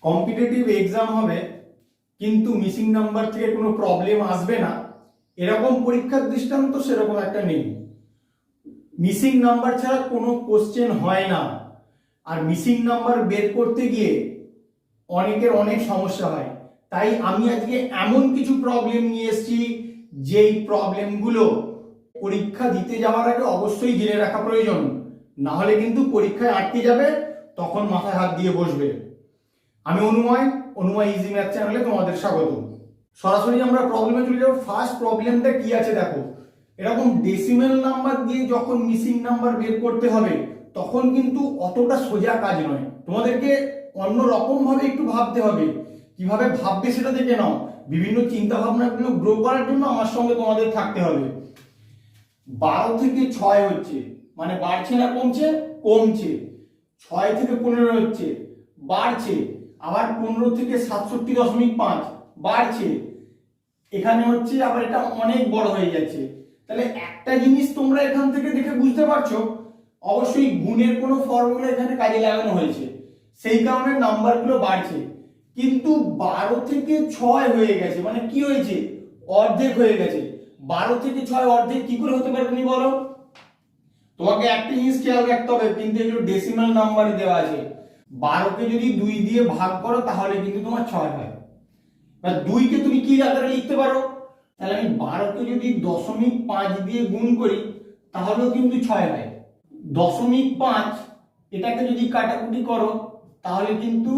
Competitive exam হবে কিন্তু missing number থেকে কোনো প্রবলেম আসবে না এরকম পরীক্ষার দৃষ্টান্ত সেরকম একটা নেই। মিসিং নাম্বার ছাড়া কোনো কোশ্চেন হয় না, আর মিসিং নাম্বার বের করতে গিয়ে অনেকের অনেক সমস্যা হয়। তাই আমি আজকে এমন কিছু প্রবলেম নিয়ে এসেছি যেই প্রবলেমগুলো পরীক্ষা দিতে যাওয়ার আগে অবশ্যই জেনে রাখা প্রয়োজন, না হলে কিন্তু পরীক্ষায় আটকে যাবে, তখন মাথায় হাত দিয়ে বসবে। আমি অনুময় ইজি ম্যাথ চ্যানেলে তোমাদের স্বাগত। সরাসরি আমরা প্রবলেমে চলে যাবো। ফার্স্ট প্রবলেমটা কি আছে দেখো, এরকম ডেসিমেল নাম্বার দিয়ে যখন মিসিং নাম্বার বের করতে হবে তখন কিন্তু অতটা সোজা কাজ নয়, তোমাদেরকে অন্য রকম ভাবে একটু ভাবতে হবে। কিভাবে ভাববে সেটা দেখে নাও। বিভিন্ন চিন্তা ভাবনাগুলো গ্রো করার জন্য আমার সঙ্গে তোমাদের থাকতে হবে। 12 থেকে 6 হচ্ছে, মানে বাড়ছে না কমছে? কমছে। 6 থেকে 15 হচ্ছে, বাড়ছে। আবার 15 থেকে 67.5 বাড়ছে। এখানে হচ্ছে আবার এটা অনেক বড় হয়ে যাচ্ছে। তাহলে একটা জিনিস তোমরা এখান থেকে দেখে বুঝতে পারছো, অবশ্যই গুণের কোনো ফর্মুলা এখানে কাজে লাগানো হয়েছে, সেই কারণে নাম্বারগুলো বাড়ছে। কিন্তু 12 থেকে 6 হয়ে গেছে, মানে কি হয়েছে? অর্ধেক হয়ে গেছে। 12 থেকে 6 অর্ধেক কি করে হতে পারে তুমি বলো? তোমাকে একটা জিনিস খেয়াল রাখতে হবে, কিন্তু এগুলো ডেসিমাল নাম্বারে দেওয়া আছে। 12 কে যদি 2 দিয়ে ভাগ করো তাহলে কিন্তু তোমার 6 হয়। 2 কে তুমি কি আকারে লিখতে পারো? তাহলে আমি 12 কে যদি 0.5 দিয়ে গুণ করি তাহলেও কিন্তু 6 হয়। 0.5 এটাকে যদি কাটাকুটি করো তাহলে কিন্তু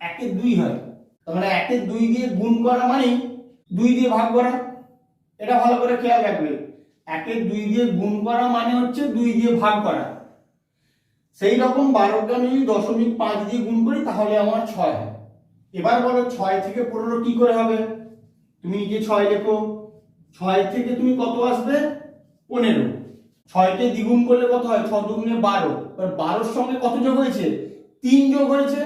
1 এর 2 হয়। তার মানে 1 এর 2 দিয়ে গুণ করা মানে 2 দিয়ে ভাগ করা। এটা ভালো করে খেয়াল রাখবে। 1 এর 2 দিয়ে গুণ করা মানে হচ্ছে 2 দিয়ে ভাগ করা। সেই রকম 12 কে আমি 0.5 দিয়ে গুণ করি তাহলে আমার 6 হয়। এবার বলো 6 থেকে 15 কি করে হবে? তুমি নিজে 6 লেখো। 6 থেকে তুমি কত আসবে? 15। 6 কে দ্বিগুণ করলে কত হয়? 6 দুগুণে 12। এবার 12 এর সঙ্গে কত যোগ হয়েছে? 3 যোগ হয়েছে।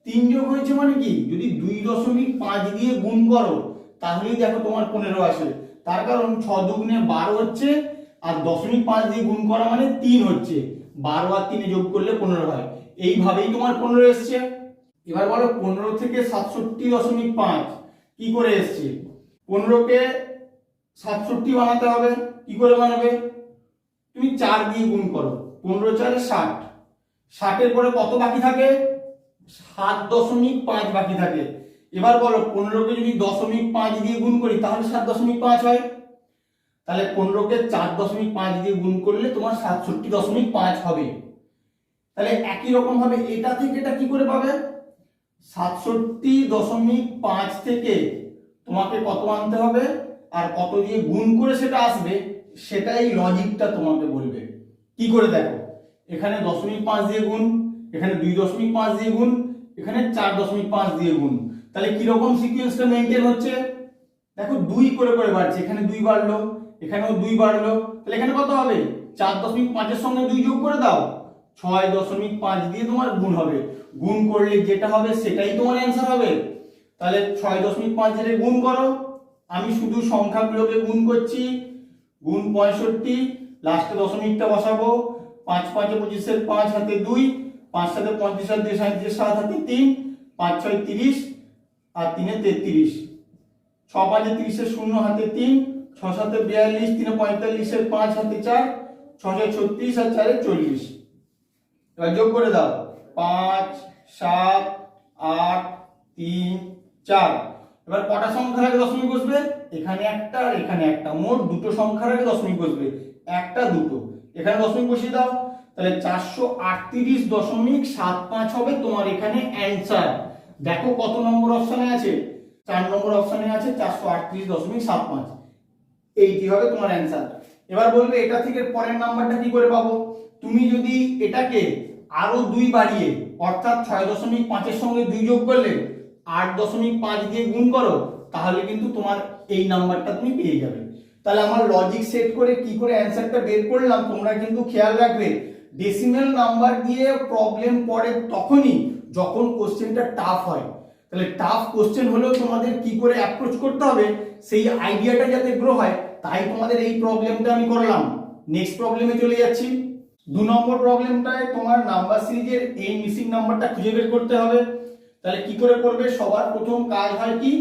3 যোগ হয়েছে মানে কি? যদি 2.5 দিয়ে গুণ করো তাহলেই দেখো তোমার 15 আসে। তার কারণ 6 দুগুণে 12 হচ্ছে, আর 0.5 দিয়ে গুণ করা মানে 3 হচ্ছে। 12 আর 3 যোগ করলে 15 হয়। এইভাবেই তোমার 15 এসছে। এবার বলো 15 থেকে 67.5 কি করে এসছে? 15 কে 67 বানাতে হবে। কি করে বানাবে? তুমি 4 দিয়ে গুণ করো। 15 4 60। 60 এর পরে কত বাকি থাকে? 7.5 বাকি থাকে। এবার বলো 15 কে যদি 0.5 দিয়ে গুণ করি তাহলে 7.5 হয়। তাহলে 15 কে 4.5 দিয়ে গুণ করলে তোমার 67.5 হবে। তাহলে একই রকম ভাবে এটা থেকে এটা কি করে পাবে? 67.5 থেকে তোমাকে কত আনতে হবে আর কত দিয়ে গুণ করে সেটা আসবে, সেটাই লজিকটা তোমাকে বলবে। কি করে দেখো, এখানে 0.5 দিয়ে গুণ, এখানে 2.5 দিয়ে গুণ, এখানে 4.5 দিয়ে গুণ। তাহলে কি রকম সিকোয়েন্সটা মেইনটেইন হচ্ছে? দেখো 2 করে করে বাড়ছে। এখানে 2 বাড়লো, এখানেও 2 বাড়লো। তাহলে এখানে কত হবে? 4.5 এর সঙ্গে 2 যোগ করে দাও, 6.5 দিয়ে তোমার গুণ হবে। গুণ করলে যেটা হবে সেটাই তোমার অ্যান্সার হবে। তাহলে 6.5 এর গুণ করো। আমি শুধু সংখ্যাগুলোকে গুণ করছি। গুণ 65, লাস্টে দশমিকটা বসাবো। 5 5 25 5 হাতে 2, 5 7 35 আর 2 37 7 হাতে 3, 5 6 30 আর 3 33, 6 5 30 0 হাতে 3, 6 7 42, 3 45 5 হাতে 4, 6 36 আর 4 40। এবার যোগ করে দাও, 5 7 8 3 4। এবার কটা সংখ্যার আগে দশমিক বসবে? এখানে একটা আর এখানে একটা, মোট দুটো সংখ্যার আগে দশমিক বসবে, একটা দুটো। এখানে দশমিক বসিয়ে দাও, তাহলে 438.75 হবে তোমার এখানে অ্যানসার। দেখো কত নম্বর অপশনে আছে? 4 নম্বর অপশনে আছে 438.75। এইটি হবে তোমার অ্যানসার। এবার বলবে এটা থেকে পরের নাম্বারটা কি করে পাবো? তুমি যদি এটাকে আরো 2 বাড়িয়ে, অর্থাৎ 6.5 এর সঙ্গে 2 যোগ করলে 8.5 দিয়ে গুণ করো, তাহলে কিন্তু তোমার এই নাম্বারটা তুমি পেয়ে যাবে। তাহলে আমার লজিক সেট করে কি করে অ্যানসারটা বের করলাম তোমরা কিন্তু খেয়াল রাখবে। ডেসিমেল নাম্বার দিয়ে প্রবলেম পড়ে তখনই যখন কোশ্চেনটা টাফ হয়। তাহলে টাফ কোশ্চেন হলেও তোমাদের কি করে অ্যাপ্রোচ করতে হবে সেই আইডিয়াটা যাতে গ্রো হয়, তাই তোমাদের এই প্রবলেমটা আমি করলাম। নেক্সট প্রবলেমে চলে যাচ্ছি। 2 নম্বর প্রবলেমটায় তোমার নাম্বার সিরিজের এই মিসিং নাম্বারটা খুঁজে বের করতে হবে। তাহলে কি করে করবে, সবার প্রথম কাজ হয় কি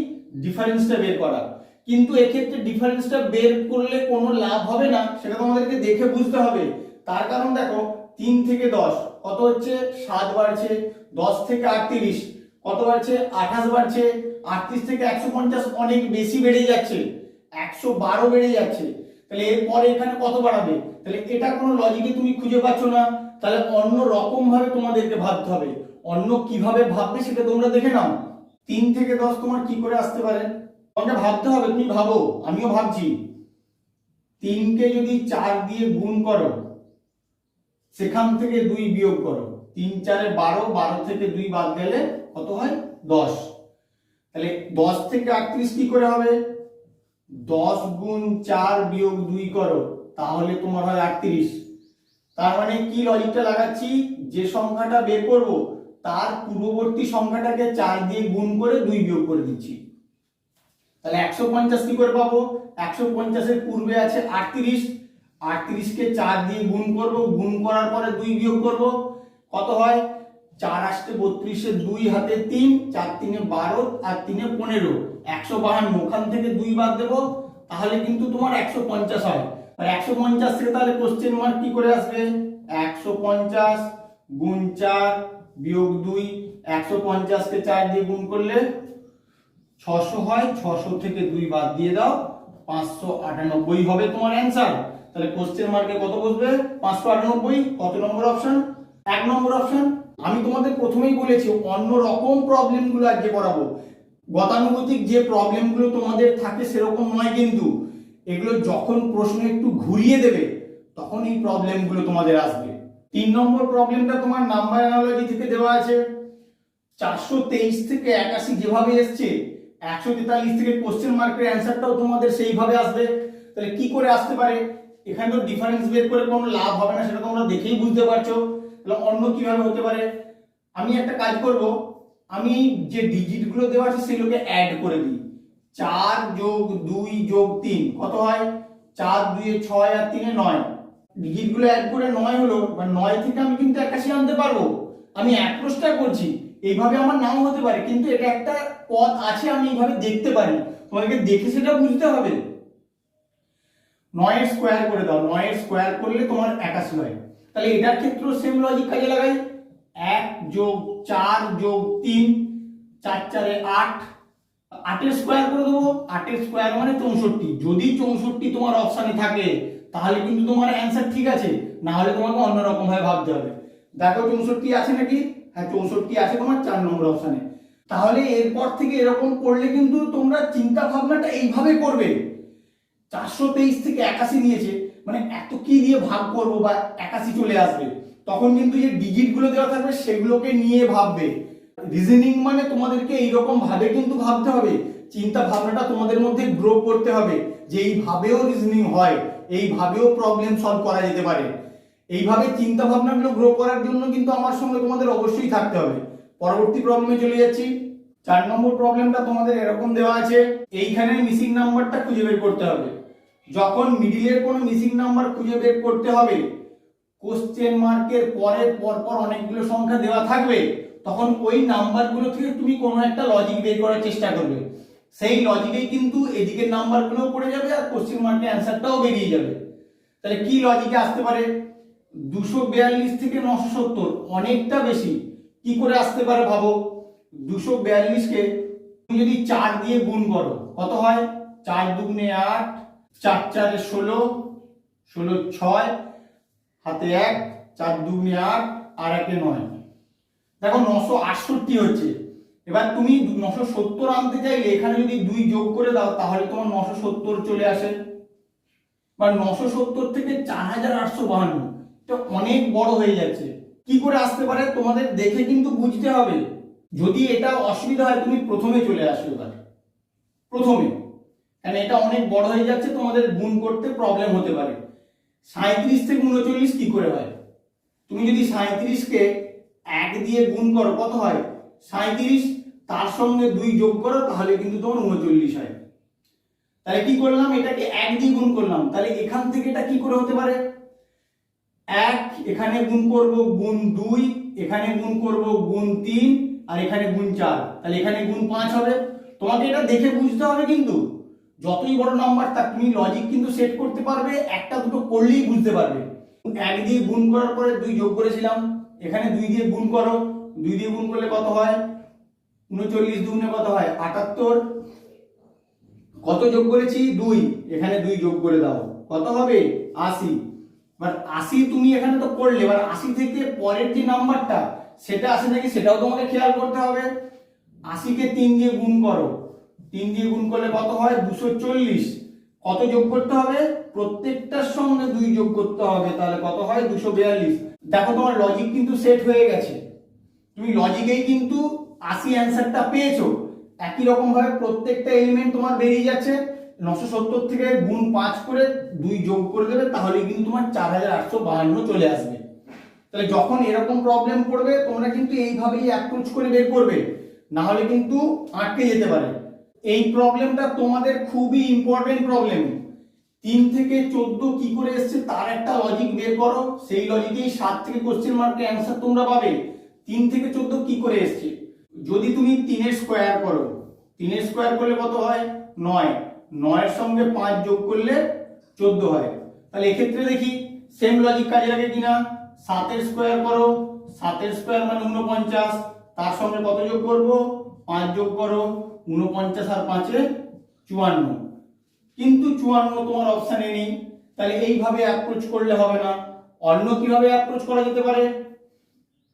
ডিফারেন্সটা বের করা, কিন্তু এক্ষেত্রে ডিফারেন্সটা বের করলে কোনো লাভ হবে না, সেটা তোমাদেরকে দেখে বুঝতে হবে। তার কারণ দেখো 3 থেকে 10 কত হচ্ছে 7 বাড়ছে, 10 থেকে 38 কত বাড়ছে 28 বাড়ছে, 38 থেকে 150 অনেক বেশি বেড়ে যাচ্ছে, 112 বেড়ে যাচ্ছে। তাহলে এরপরে এখানে কত বাড়াবে, তাহলে এটা কোনো লজিকে তুমি খুঁজে পাচ্ছ না, তাহলে অন্য রকম ভাবে তোমাদেরকে ভাবতে হবে। অন্য কিভাবে ভাববে সেটা তোমরা দেখে নাও। 3 থেকে 10 তোমার কি করে আসতে পারে তোমাকে ভাবতে হবে, তুমি ভাবো, আমিও ভাবছি। 3 কে যদি 4 দিয়ে গুণ করো, সেখান থেকে 2 বিয়োগ করো, 3 4 এ 12, 12 থেকে 2 বাদ গেলে কত হয় 10। তাহলে 10 থেকে 38 কি করে হবে, 10 গুণ 4 বিয়োগ 2 করো, তাহলে তোমার হয় 38। তার মানে কি লজিকটা লাগাচ্ছি, যে সংখ্যাটা বের করব তার পূর্ববর্তী সংখ্যাটাকে 4 দিয়ে গুণ করে 2 বিয়োগ করে দিচ্ছি। তাহলে 150 কি করে পাবো, 150 এর পূর্বে আছে 38, 38 কে 4 দিয়ে গুণ করব, গুণ করার পরে 2 বিয়োগ করব, কত হয় 4 আসতে 32 এর 2 হাতে 3, 4 3 12 আর 3 15, 152, ওখান থেকে 2 বাদ দেব, তাহলে কিন্তু তোমার 150 হয়। আর 150 থেকে তাহলে কোশ্চেন মার্ক কি করে আসবে, 150 গুণ 4 বিয়োগ 2, 150 কে 4 দিয়ে গুণ করলে 600 হয়, 600 থেকে 2 বাদ দিয়ে দাও, 598 হবে তোমার অ্যানসার। তাহলে কোশ্চেন মার্কে কত বসবে 598। কত নম্বর অপশন, 1 নম্বর অপশন। আমি তোমাদের প্রথমেই বলেছি অন্য রকম প্রবলেমগুলো আজকে করাবো, গতানুগতিক যে প্রবলেমগুলো তোমাদের থাকে সেরকম নয়, কিন্তু এগুলো যখন প্রশ্ন একটু ঘুরিয়ে দেবে তখন এই প্রবলেমগুলো তোমাদের আসবে। 3 নম্বর প্রবলেমটা তোমার নাম্বার অ্যানালজি থেকে দেওয়া আছে, 423 থেকে 81 যেভাবে এসছে 143 থেকে কোশ্চেন মার্কের অ্যানসারটাও তোমাদের সেইভাবে আসবে। তাহলে কি করে আসতে পারে, এখানে তো ডিফারেন্স বের করে কোনো লাভ হবে না, সেটা তোমরা দেখেই বুঝতে পারছো। তাহলে অন্য কিভাবে হতে পারে, আমি একটা কাজ করব, আমি যে ডিজিটগুলো দেওয়া আছে সেগুলোকে অ্যাড করে দিই। 4 যোগ 2 যোগ 3 কত হয়, 4 2 এ 6 আর 3 এ 9, ডিজিটগুলো অ্যাড করে 9 হলো, বা 9 থেকে আমি কিন্তু 81 আনতে পারবো। আমি অ্যাপ্রোচটা করছি, এইভাবে আমার নাও হতে পারে, কিন্তু এটা একটা পথ আছে, আমি এইভাবে দেখতে পারি, তোমাকে দেখে সেটা বুঝতে হবে। 9 এর স্কয়ার করে দাও, 9 এর স্কয়ার করলে তোমার 81 হয়। তাহলে এটার ক্ষেত্রেও সেম লজিক কাজে লাগাই, 1 যোগ 4 যোগ 3, 4 4 এ 8, 8 এর স্কয়ার করে দেবো, 8 এর স্কয়ার মানে 64। যদি 64 তোমার অপশনে থাকে তাহলে কিন্তু তোমার অ্যানসার ঠিক আছে, না হলে তোমাকে অন্যরকম ভাবে ভাবতে হবে। দেখো 64 আছে নাকি, হ্যাঁ 64 আছে তোমার 4 নম্বর অপশনে। তাহলে এরপর থেকে এরকম করলে কিন্তু তোমরা চিন্তা ভাবনাটা এইভাবে করবে। 423 থেকে 81 নিয়েছে, মানে এত কি দিয়ে ভাগ করব বা 81 চলে আসবে, তখন কিন্তু যে ডিজিট গুলো দেওয়া থাকবে সেগুলোকে নিয়ে ভাববে। রিজনিং মানে তোমাদেরকে এইরকম ভাবে কিন্তু ভাবতে হবে, চিন্তা ভাবনাটা তোমাদের মধ্যে গ্রো করতে হবে, যে এইভাবেও রিজনিং হয়, এইভাবেও প্রবলেম সলভ করা যেতে পারে। এইভাবে চিন্তা ভাবনাগুলো গ্রো করার জন্য কিন্তু আমার সঙ্গে তোমাদের অবশ্যই থাকতে হবে। পরবর্তী প্রবলেমে চলে যাচ্ছি। 4 নম্বর প্রবলেমটা তোমাদের এরকম দেওয়া আছে, এইখানে মিসিং নাম্বারটা খুঁজে বের করতে হবে। যখন মিডিলের কোনো মিসিং নাম্বার খুঁজে বের করতে হবে, কোশ্চেন মার্কের পরে পরপর অনেকগুলো সংখ্যা দেওয়া থাকবে, তখন ওই নাম্বারগুলো থেকে তুমি কোনো একটা লজিক বের করার চেষ্টা করবে। সেই লজিকেই কিন্তু এদিকের নাম্বারগুলো পড়ে যাবে আর কোশ্চেন মার্কের অ্যান্সারটাও বেরিয়ে যাবে। তাহলে কি লজিকে আসতে পারে, 242 থেকে 970 অনেকটা বেশি, কি করে আসতে পারে ভাবো। 242 কে তুমি যদি 4 দিয়ে গুণ করো কত হয়, 4 দুগুণে 8, 4 4 এ 16, 16 6 হাতে 1, 4 দুগুণে 8 আর 1 এ 9, দেখো 968 হচ্ছে। এবার তুমি 970 আনতে চাইলে এখানে যদি 2 যোগ করে দাও তাহলে তোমার 970 চলে আসে, বা 970 থেকে 4852, এটা অনেক বড় হয়ে যাচ্ছে। কি করে আসতে পারে তোমাদের দেখে কিন্তু বুঝতে হবে। যদি এটা অসুবিধা হয় তুমি প্রথমে চলে আসো, এবার প্রথমে, কারণ এটা অনেক বড় হয়ে যাচ্ছে, তোমাদের গুণ করতে প্রবলেম হতে পারে। 37 থেকে 39 কি করে হয়, তুমি যদি 37 কে 1 দিয়ে গুণ করো কত হয় 37, তার সঙ্গে 2 যোগ করো তাহলে কিন্তু তোমার 39 হয়। তাহলে কি করলাম, এটাকে 1 দিয়ে গুণ করলাম, তাহলে এখান থেকে এটা কি করে হতে পারে, 1 এখানে গুণ করব গুণ 2, এখানে গুণ করব গুণ 3, আর এখানে গুণ 4, তাহলে এখানে গুণ 5 হবে। তোমাকে এটা দেখে বুঝতে হবে, কিন্তু যতই বড় নাম্বার থাক তুমি লজিক কিন্তু সেট করতে পারবে, একটা দুটো করলেই বুঝতে পারবে। 1 দিয়ে গুণ করার পরে 2 যোগ করেছিলাম, এখানে 2 দিয়ে গুণ করো, 2 দিয়ে গুণ করলে কত হয় 39, দুগুণে কত হয় 78, কত যোগ করেছি 2, এখানে 2 যোগ করে দাও, কত হবে 80। এবার 80 তুমি এখানে তো করলে, এবার 80 থেকে পরের যে নাম্বারটা সেটা আসে নাকি সেটাও তোমাকে খেয়াল করতে হবে। 80 কে 3 দিয়ে গুণ করো, 3 দিয়ে গুণ করলে কত হয় 240, কত যোগ করতে হবে প্রত্যেকটার সঙ্গে 2 যোগ করতে হবে, তাহলে কত হয় 242। দেখো তোমার লজিক কিন্তু সেট হয়ে গেছে, তুমি লজিকেই কিন্তু 80 অ্যান্সারটা পেয়েছো। একই রকম ভাবে প্রত্যেকটা এলিমেন্ট তোমার বেরিয়ে যাচ্ছে, 970 থেকে গুণ 5 করে 2 যোগ করে দেবে, তাহলে কিন্তু তোমার 4852 চলে আসবে। তাহলে যখন এরকম প্রবলেম পড়বে তোমরা কিন্তু এইভাবেই অ্যাপ্রোচ করে বের করবে, না হলে কিন্তু আটকে যেতে পারে। এই প্রবলেমটা তোমাদের খুবই ইম্পর্টেন্ট প্রবলেম। 3 থেকে 14 কি করে এসছে তার একটা লজিক বের করো, সেই লজিকেই 7 থেকে কোশ্চেন মার্কের অ্যান্সার তোমরা পাবে। 3 থেকে 14 কি করে এসছে, যদি তুমি 3 এর স্কয়ার করো, 3 এর স্কয়ার করলে কত হয় 9, 9 এর সঙ্গে 5 যোগ করলে 14 হয়। তাহলে এক্ষেত্রে দেখি সেম লজিক কাজে লাগে কিনা। 7 এর স্কয়ার করো, 7 এর স্কয়ার মানে 49, তার সঙ্গে কত যোগ করব 5 যোগ করো, 49 আর 5 এ 54, কিন্তু 54 তোমার অপশানে নেই। তাহলে এইভাবে অ্যাপ্রোচ করলে হবে না, অন্য কিভাবে অ্যাপ্রোচ করা যেতে পারে।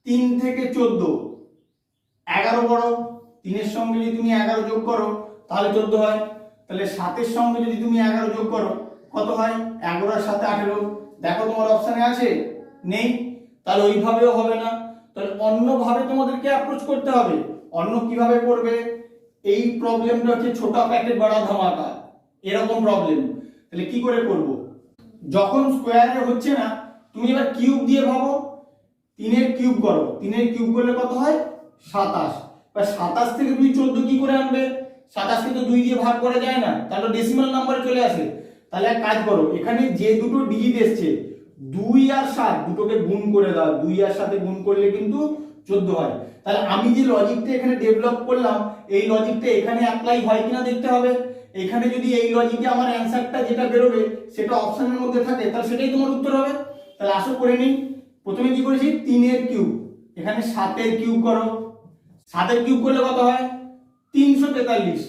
3 থেকে 14, 11 বড়, 3 এর সঙ্গে যদি তুমি 11 যোগ করো তাহলে 14 হয়। তাহলে 7 এর সঙ্গে যদি তুমি 11 যোগ করো কত হয় 11 আর 7 18, দেখো তোমার অপশানে আছে নেই, তাহলে ওইভাবেও হবে না। তাহলে অন্যভাবে তোমাদেরকে অ্যাপ্রোচ করতে হবে। অন্য কিভাবে করবে, এই প্রবলেমটা হচ্ছে ছোটা প্যাকেট বড়া ধামাকা, এরকম প্রবলেম। তাহলে কি করে করব, যখন স্কোয়ারে হচ্ছে না তুমি এবার কিউব দিয়ে ভাবো, 3 এর কিউব করো, 3 এর কিউব করলে কত হয় 27। এবার 27 থেকে তুমি 14 কি করে আনবে, 27 কে তো 2 দিয়ে ভাগ করা যায় না, তাহলে ডেসিমাল নাম্বারে চলে আসে। তাহলে এক কাজ করো, এখানে যে দুটো ডিজিট এসছে 2 আর 7 দুটোকে গুণ করে দাও, 2 আর 7 গুণ করলে কিন্তু 14 হয়। তাহলে আমি যে লজিকটা এখানে ডেভেলপ করলাম এই লজিকটা এখানে অ্যাপ্লাই হয় কিনা দেখতে হবে। এখানে যদি এই লজিকে আমার অ্যানসারটা যেটা বেরোবে সেটা অপশনের মধ্যে থাকে তাহলে সেটাই তোমার উত্তর হবে। তাহলে আসো করে নিই। প্রথমে কি করেছি 3 এর কিউব, এখানে 7 এর কিউব করো, 7 এর কিউব করলে কত হয় 343,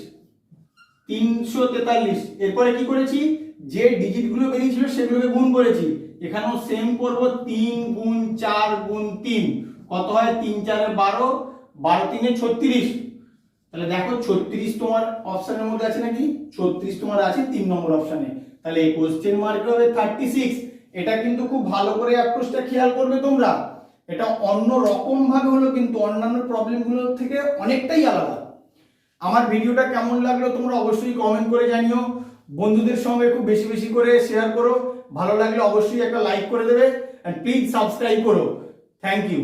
343। এরপরে কি করেছি যে ডিজিট গুলো বেরিয়েছিল সেগুলোকে গুণ করেছি, এখানেও সেম করব, 3 গুণ 4 গুণ 3 কত হয় 3 4 এ 12, 12 3 এ 36। তাহলে দেখো 36 তোমার অপশনের মধ্যে আছে নাকি, 36 তোমার আছে 3 নম্বর অপশনে। তাহলে এই কোশ্চেন মার্ক হবে 36। এটা কিন্তু খুব ভালো করে অ্যাপ্রোচটা খেয়াল করবে তোমরা, এটা অন্য রকম ভাবে হলো কিন্তু অন্যান্য প্রবলেমগুলো থেকে অনেকটাই আলাদা। আমার ভিডিওটা কেমন লাগলো তোমরা অবশ্যই কমেন্ট করে জানিও, বন্ধুদের সঙ্গে খুব বেশি বেশি করে শেয়ার করো, ভালো লাগলে অবশ্যই একটা লাইক করে দেবে, এন্ড প্লিজ সাবস্ক্রাইব করো। Thank you.